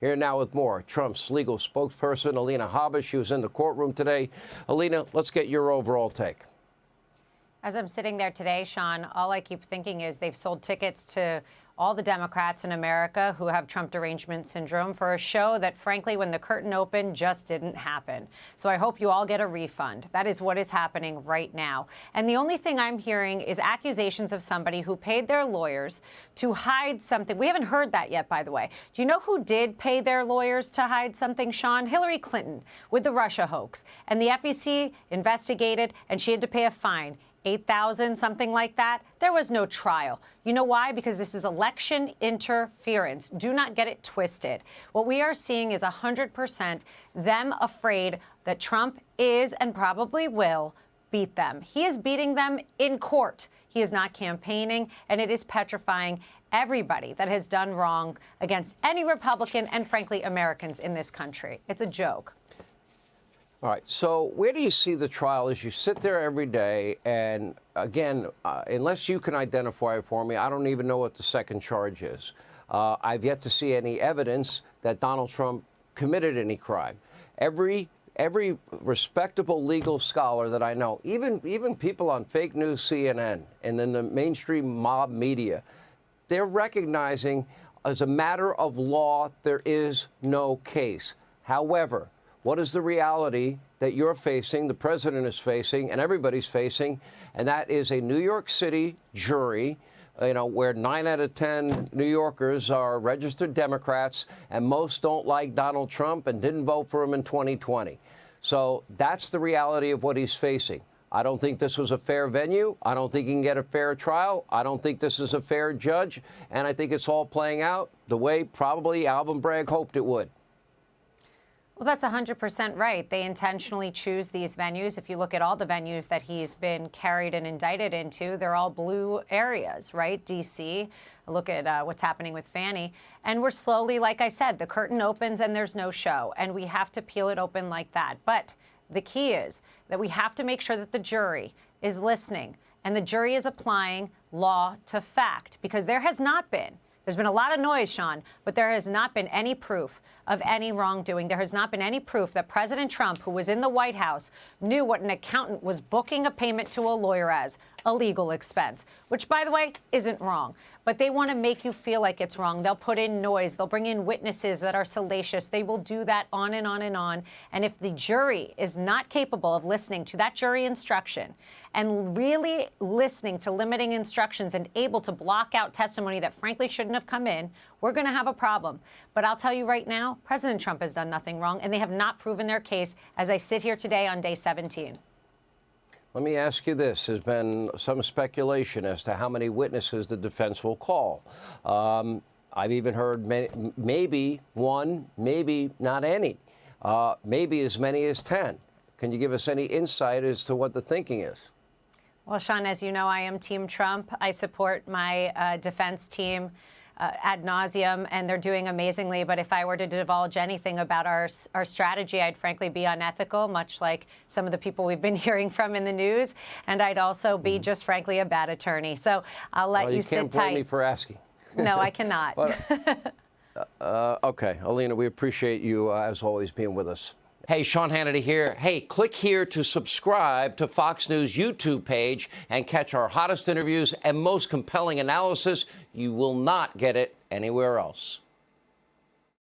Here now with more. Trump's legal spokesperson, Alina Habba. She was in the courtroom today. Alina, let's get your overall take. As I'm sitting there today, Sean, all I keep thinking is they've sold tickets to all the Democrats in America who have Trump derangement syndrome for a show that, frankly, when the curtain opened, just didn't happen. So I hope you all get a refund. That is what is happening right now. And the only thing I'm hearing is accusations of somebody who paid their lawyers to hide something. We haven't heard that yet, by the way. Do you know who did pay their lawyers to hide something, Sean? Hillary Clinton with the Russia hoax. And the FEC investigated, and she had to pay a fine. $8,000, something like that. There was no trial. You know why? Because this is election interference. Do not get it twisted. What we are seeing is 100% them afraid that Trump is and probably will beat them. He is beating them in court. He is not campaigning, and it is petrifying everybody that has done wrong against any Republican and, frankly, Americans in this country. It's a joke. All right. So where do you see the trial as you sit there every day? And again, unless you can identify it for me, I don't even know what the second charge is. I've yet to see any evidence that Donald Trump committed any crime. Every respectable legal scholar that I know, even people on fake news CNN and then the mainstream mob media, they're recognizing as a matter of law, there is no case. However, what is the reality that you're facing, the president is facing, and everybody's facing? And that is a New York City jury, where 9 out of 10 New Yorkers are registered Democrats, and most don't like Donald Trump and didn't vote for him in 2020. So that's the reality of what he's facing. I don't think this was a fair venue. I don't think he can get a fair trial. I don't think this is a fair judge. And I think it's all playing out the way probably Alvin Bragg hoped it would. Well, that's 100% right. They intentionally choose these venues. If you look at all the venues that he's been carried and indicted into, they're all blue areas, right? D.C., look at what's happening with Fannie. And we're slowly, like I said, the curtain opens and there's no show. And we have to peel it open like that. But the key is that we have to make sure that the jury is listening and the jury is applying law to fact, because there's been a lot of noise, Sean, but there has not been any proof of any wrongdoing. There has not been any proof that President Trump, who was in the White House, knew what an accountant was booking a payment to a lawyer as a legal expense, which, by the way, isn't wrong. But they want to make you feel like it's wrong. They'll put in noise. They'll bring in witnesses that are salacious. They will do that on and on and on. And if the jury is not capable of listening to that jury instruction and really listening to limiting instructions and able to block out testimony that frankly shouldn't have come in, we're going to have a problem. But I'll tell you right now, President Trump has done nothing wrong, and they have not proven their case as I sit here today on day 17. Let me ask you this. There's been some speculation as to how many witnesses the defense will call. I've even heard maybe one, maybe not any, maybe as many as 10. Can you give us any insight as to what the thinking is? Well, Sean, as you know, I am Team Trump. I support my defense team ad nauseum, and they're doing amazingly. But if I were to divulge anything about our strategy, I'd frankly be unethical, much like some of the people we've been hearing from in the news. And I'd also be just frankly a bad attorney. So I'll let you sit tight. You can't blame me for asking. No, I cannot. But, okay, Alina, we appreciate you, as always, being with us. Hey, Sean Hannity here. Hey, click here to subscribe to Fox News YouTube page and catch our hottest interviews and most compelling analysis. You will not get it anywhere else.